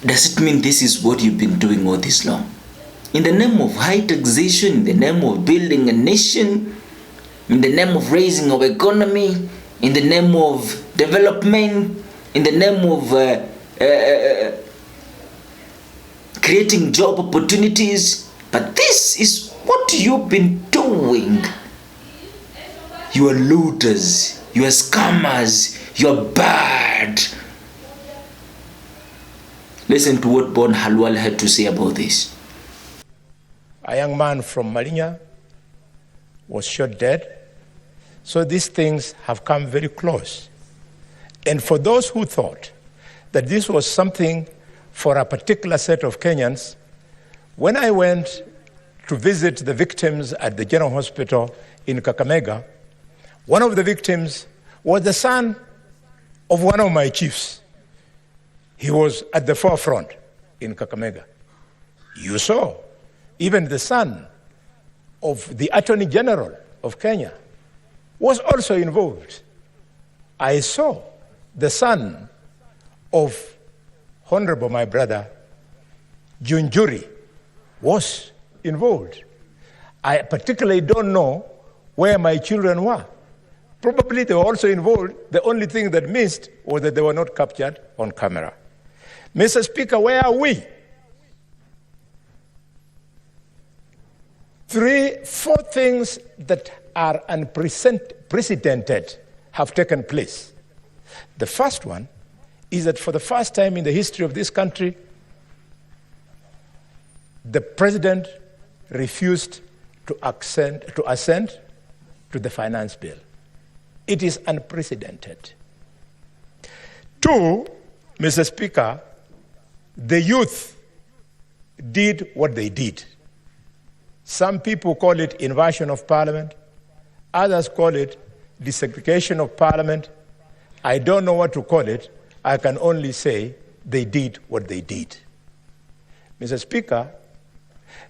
Does it mean this is what you've been doing all this long? In the name of high taxation, in the name of building a nation, in the name of raising our economy, in the name of development, in the name of creating job opportunities. But this is what you've been doing. You are looters, you are scammers, you are bad. Listen to what Bon Halwal had to say about this. A young man from Marinya was shot dead. So these things have come very close. And for those who thought that this was something for a particular set of Kenyans, when I went to visit the victims at the General Hospital in Kakamega, one of the victims was the son of one of my chiefs. He was at the forefront in Kakamega. You saw even the son of the Attorney General of Kenya was also involved. I saw the son of Honorable my brother Junjuri was involved. I particularly don't know where my children were. Probably they were also involved. The only thing that missed was that they were not captured on camera. Mr. Speaker, where are we? 4 things that are unprecedented have taken place. The first one is that for the first time in the history of this country, the president refused to assent to the finance bill. It is unprecedented. 2, Mr. Speaker, the youth did what they did. Some people call it inversion of parliament. Others call it desegregation of parliament. I don't know what to call it. I can only say they did what they did. Mr. Speaker,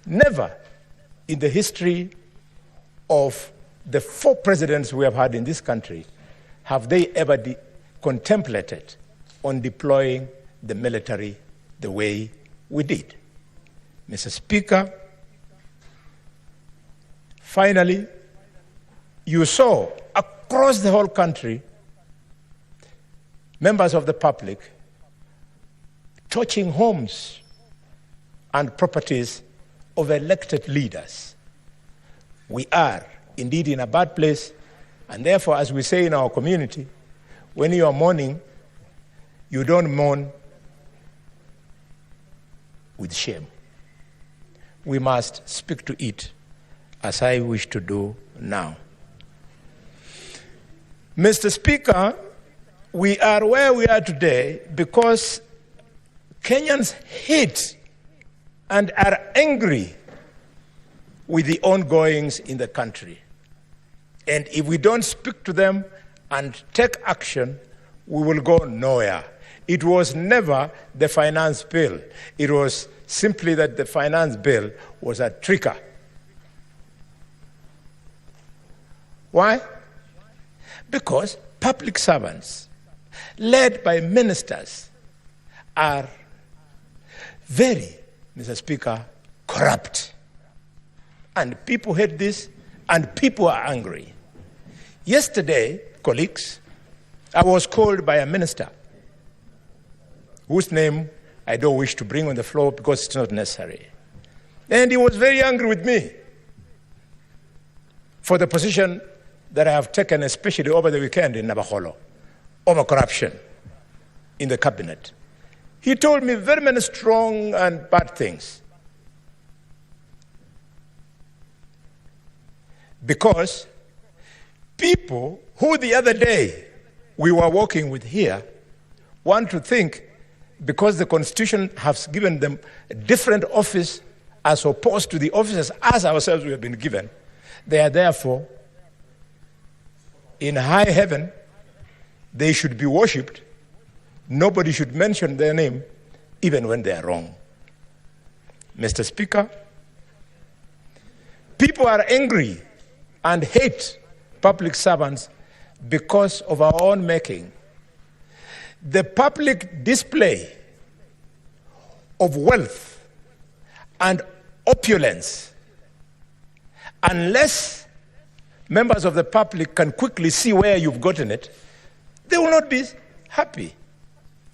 never in the history of the 4 presidents we have had in this country have they ever contemplated on deploying the military the way we did. Mr. Speaker, finally, you saw across the whole country members of the public torching homes and properties of elected leaders. We are indeed in a bad place, and therefore, as we say in our community, when you are mourning, you don't mourn with shame. We must speak to it, as I wish to do now. Mr. Speaker, we are where we are today because Kenyans hate and are angry with the ongoings in the country. And if we don't speak to them and take action, we will go nowhere. It was never the finance bill. It was simply that the finance bill was a trigger. Why? Because public servants, led by ministers, are very, Mr. Speaker, corrupt. And people hate this, and people are angry. Yesterday, colleagues, I was called by a minister whose name I don't wish to bring on the floor because it's not necessary. And he was very angry with me for the position that I have taken, especially over the weekend in Nabaholo, over corruption in the cabinet. He told me very many strong and bad things. Because people who the other day we were working with here want to think because the Constitution has given them a different office as opposed to the offices as ourselves we have been given, they are therefore in high heaven, they should be worshipped. Nobody should mention their name, even when they are wrong. Mr. Speaker, people are angry and hate public servants because of our own making. The public display of wealth and opulence, unless members of the public can quickly see where you've gotten it, they will not be happy.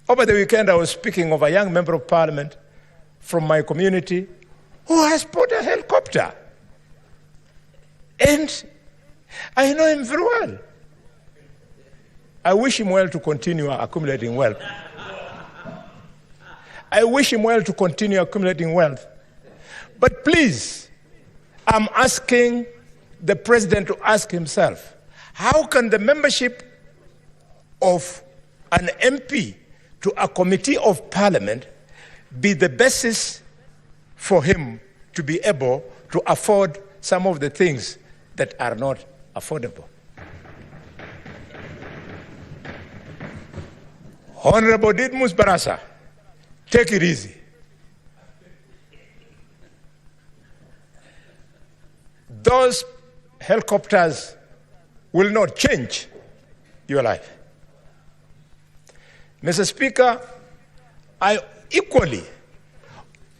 Over the weekend, I was speaking of a young member of parliament from my community who has bought a helicopter. And I know him very well. I wish him well to continue accumulating wealth. I wish him well to continue accumulating wealth. But please, I'm asking the president to ask himself, how can the membership of an MP to a committee of parliament be the basis for him to be able to afford some of the things that are not affordable? Honorable Didmus Barasa, take it easy. Those helicopters will not change your life. Mr. Speaker, I equally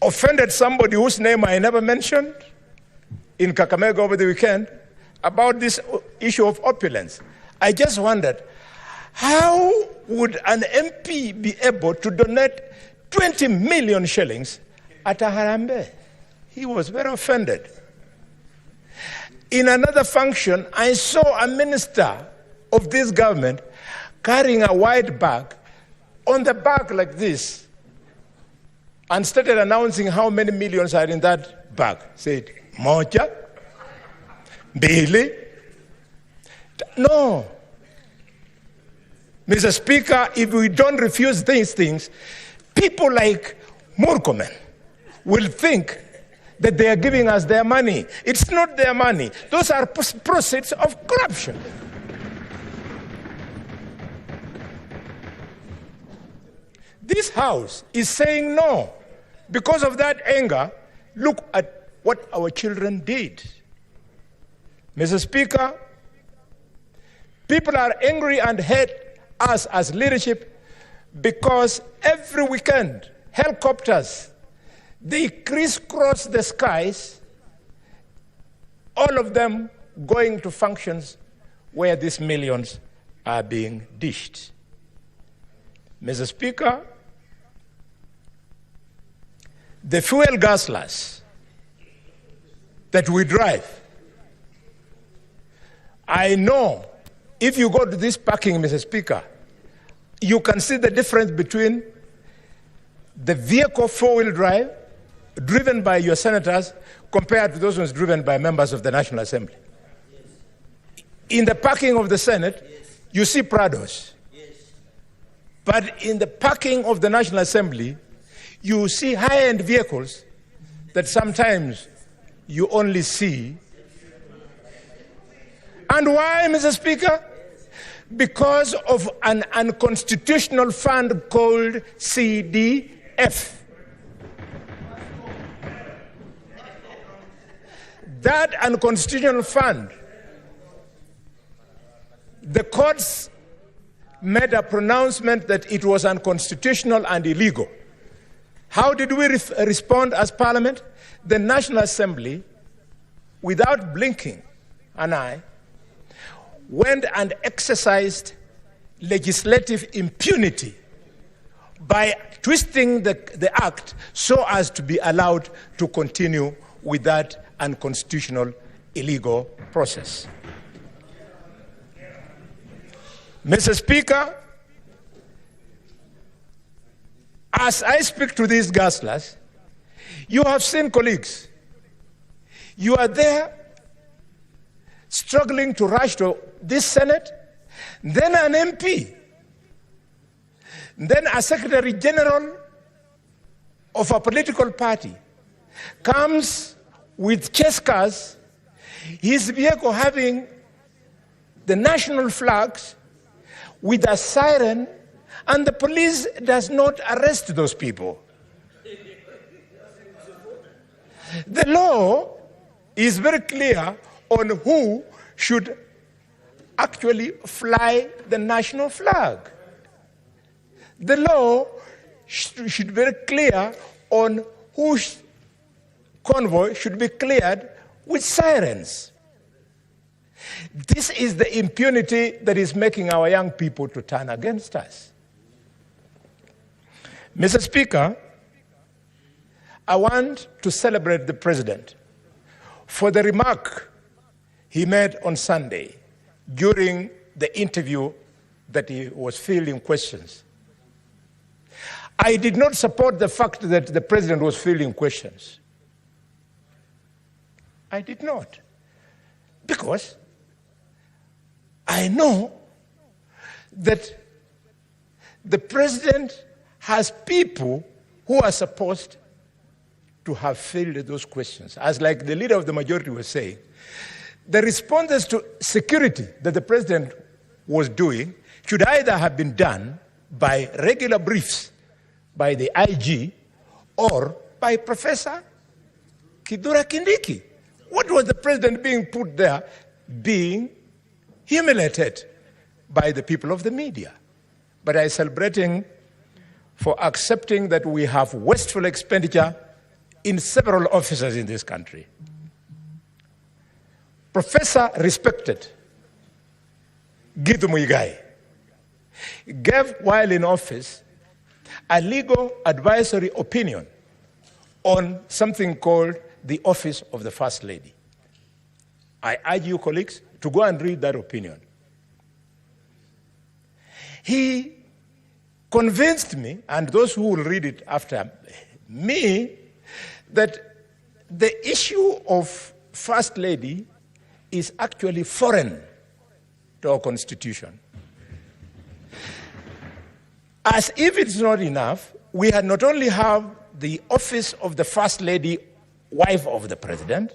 offended somebody whose name I never mentioned in Kakamega over the weekend about this issue of opulence. I just wondered, how would an MP be able to donate 20 million shillings at a Harambe? He was very offended. In another function, I saw a minister of this government carrying a white bag, on the bag like this, and started announcing how many millions are in that bag. Said, Moja, Bailey. No. Mr. Speaker, if we don't refuse these things, people like Murkomen will think that they are giving us their money. It's not their money. Those are proceeds of corruption. This House is saying no. Because of that anger, look at what our children did. Mr. Speaker, people are angry and hate us as leadership because every weekend, helicopters, they crisscross the skies, all of them going to functions where these millions are being dished. Mr. Speaker, the fuel guzzlers that we drive, I know if you go to this parking, Mr. Speaker, you can see the difference between the vehicle four-wheel drive driven by your senators compared to those ones driven by members of the National Assembly. Yes. In the parking of the Senate, yes, you see Prados. Yes. But in the parking of the National Assembly, you see high-end vehicles that sometimes you only see. And why, Mr. Speaker? Because of an unconstitutional fund called CDF. That unconstitutional fund, the courts made a pronouncement that it was unconstitutional and illegal. How did we respond as Parliament? The National Assembly, without blinking an eye, went and exercised legislative impunity by twisting the act so as to be allowed to continue with that unconstitutional, illegal process. Mr. Speaker, as I speak to these guzzlers, you have seen colleagues. You are there struggling to rush to this Senate, then an MP, then a Secretary General of a political party comes with chase cars, his vehicle having the national flags with a siren, and the police does not arrest those people. The law is very clear on who should actually fly the national flag. The law should be very clear on whose convoy should be cleared with sirens. This is the impunity that is making our young people to turn against us. Mr. Speaker, I want to celebrate the President for the remark he made on Sunday during the interview that he was fielding questions. I did not support the fact that the President was fielding questions. I did not. Because I know that the President has people who are supposed to have fielded those questions. As like the leader of the majority was saying, the responses to security that the President was doing should either have been done by regular briefs by the IG or by Professor Kidura Kindiki. What was the President being put there, being humiliated by the people of the media? But I celebrate him for accepting that we have wasteful expenditure in several offices in this country. Professor respected Gitu Muigai gave, while in office, a legal advisory opinion on something called the Office of the First Lady. I urge you, colleagues, to go and read that opinion. He convinced me, and those who will read it after me, that the issue of First Lady is actually foreign to our Constitution. As if it's not enough, we had not only have the office of the First Lady, wife of the President,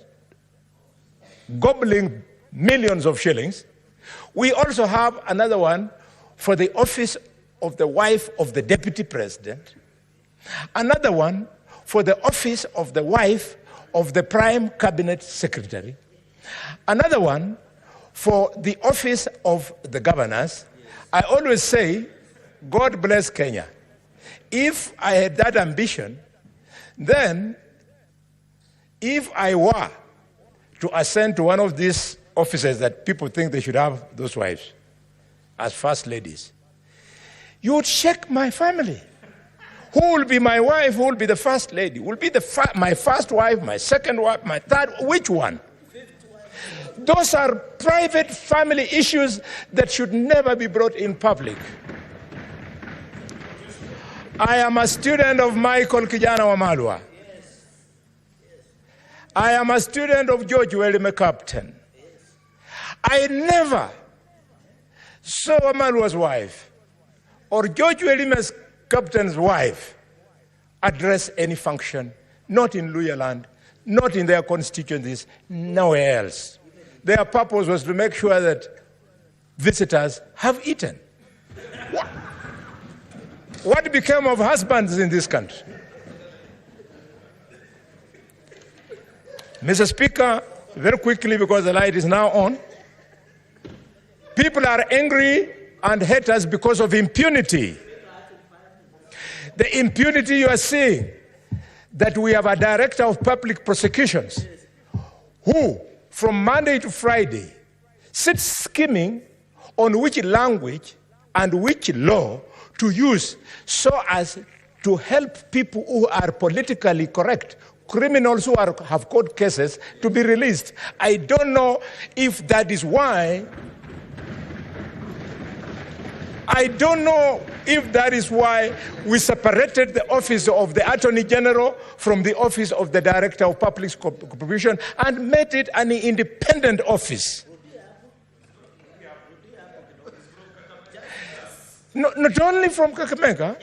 gobbling millions of shillings, we also have another one for the office of the wife of the Deputy President, another one for the office of the wife of the Prime Cabinet Secretary, another one for the office of the governors. I always say, God bless Kenya. If I had that ambition, then if I were to ascend to one of these offices that people think they should have those wives as first ladies, you would check my family. Who will be my wife? Who will be the first lady? Will be my first wife, my second wife, my third? Which one? Those are private family issues that should never be brought in public. I am a student of Michael Kijana Wamalwa. I am a student of George Welime Captain. I never saw Wamalwa's wife or George Welime's Captain's wife address any function, not in Luhyaland, not in their constituencies, nowhere else. Their purpose was to make sure that visitors have eaten. What became of husbands in this country? Mr. Speaker, very quickly, because the light is now on, people are angry and hate us because of impunity. The impunity you are seeing, that we have a director of public prosecutions who, from Monday to Friday, sits scheming on which language and which law to use so as to help people who are politically correct, criminals who have court cases, to be released. I don't know if that is why. I don't know if that is why we separated the office of the Attorney General from the office of the Director of Public Prosecution and made it an independent office. Not only from Kakamega,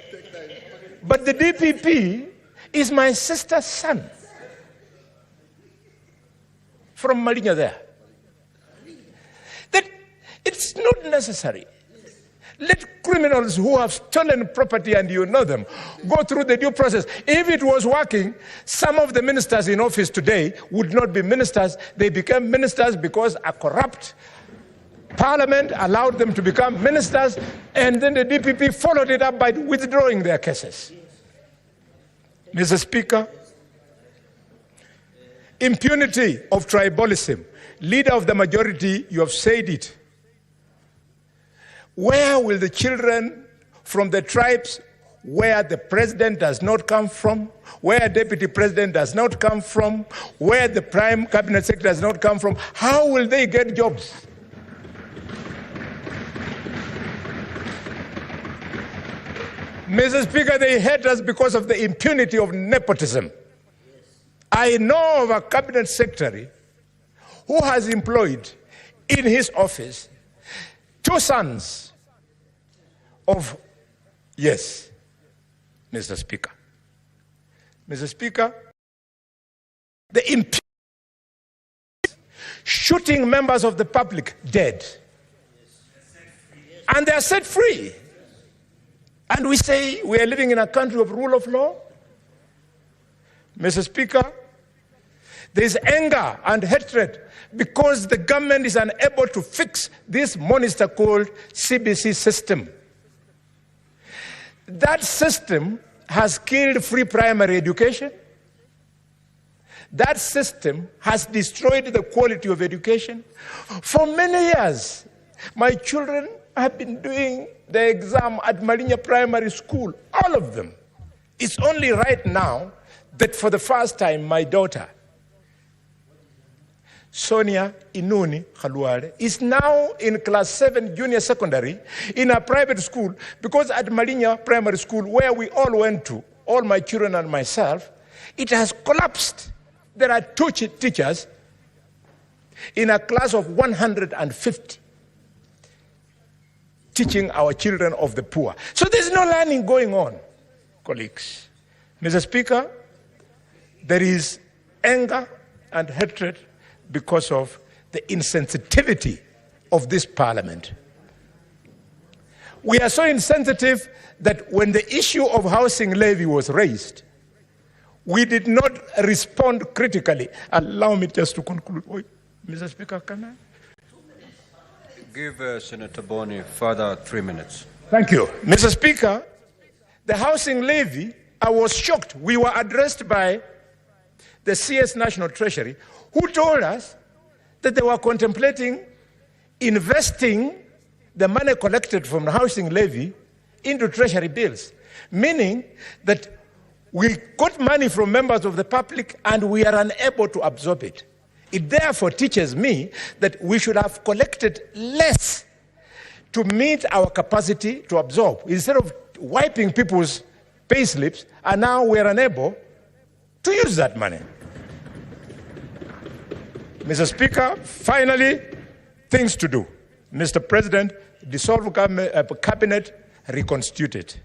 but the DPP is my sister's son from Malinya there. That it's not necessary. Let criminals who have stolen property, and you know them, go through the due process. If it was working, some of the ministers in office today would not be ministers. They became ministers because a corrupt parliament allowed them to become ministers, and then the DPP followed it up by withdrawing their cases. Mr. Speaker, impunity of tribalism. Leader of the majority, you have said it. Where will the children from the tribes where the president does not come from, where deputy president does not come from, where the prime cabinet secretary does not come from, how will they get jobs? Mr. Speaker, they hate us because of the impunity of nepotism. I know of a cabinet secretary who has employed in his office 2 sons of, yes, Mr. Speaker. Mr. Speaker, the impunity, shooting members of the public dead. And they are set free. And we say we are living in a country of rule of law. Mr. Speaker, there is anger and hatred because the government is unable to fix this monster called CBC system. That system has killed free primary education. That system has destroyed the quality of education. For many years, my children have been doing the exam at Malinya Primary School, all of them. It's only right now that for the first time, my daughter, Sonia Inuni Khaluare, is now in class 7 junior secondary in a private school, because at Malinya Primary School, where we all went to, all my children and myself, it has collapsed. There are 2 teachers in a class of 150 teaching our children of the poor. So there's no learning going on, colleagues. Mr. Speaker, there is anger and hatred because of the insensitivity of this parliament. We are so insensitive that when the issue of housing levy was raised, we did not respond critically. Allow me just to conclude. Mr. Speaker, can I? Give Senator Boni further 3 minutes. Thank you. Mr. Speaker, the housing levy, I was shocked. We were addressed by the CS National Treasury, who told us that they were contemplating investing the money collected from the housing levy into treasury bills, meaning that we got money from members of the public and we are unable to absorb it. It therefore teaches me that we should have collected less to meet our capacity to absorb. Instead of wiping people's pay slips, and now we are unable to use that money. Mr. Speaker, finally, things to do. Mr. President, dissolve cabinet, reconstitute it.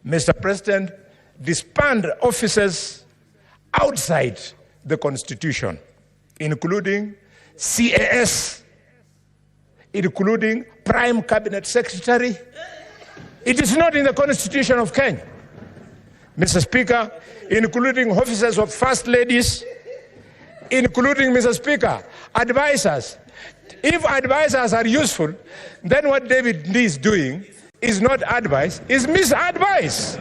Mr. President, disband offices outside the Constitution, including CAS, including Prime Cabinet Secretary. It is not in the Constitution of Kenya. Mr. Speaker, including officers of First Ladies, including, Mr. Speaker, advisors. If advisors are useful, then what David Ndii is doing is not advice, is misadvice.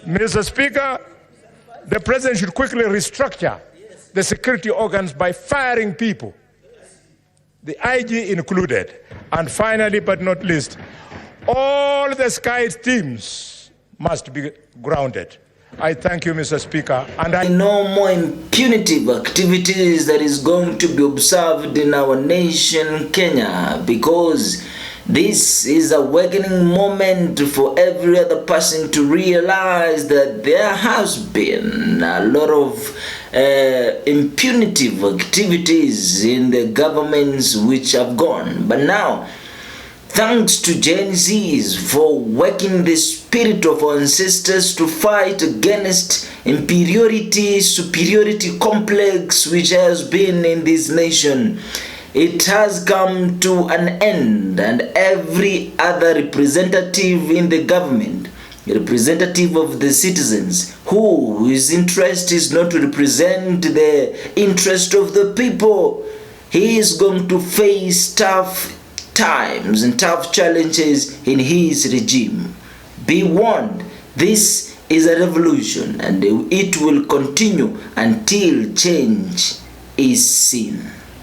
Mr. Speaker, the president should quickly restructure the security organs by firing people, the IG included. And finally, but not least, all the Sky teams must be grounded. I thank you, Mr. Speaker. And I know more impunitive activities that is going to be observed in our nation, Kenya, because this is a awakening moment for every other person to realize that there has been a lot of impunitive activities in the governments which have gone. But now, thanks to Gen Zs for working the spirit of our ancestors to fight against inferiority, superiority complex which has been in this nation, it has come to an end, and every other representative in the government, representative of the citizens, whose interest is not to represent the interest of the people, he is going to face tough times and tough challenges in his regime. Be warned, this is a revolution and it will continue until change is seen.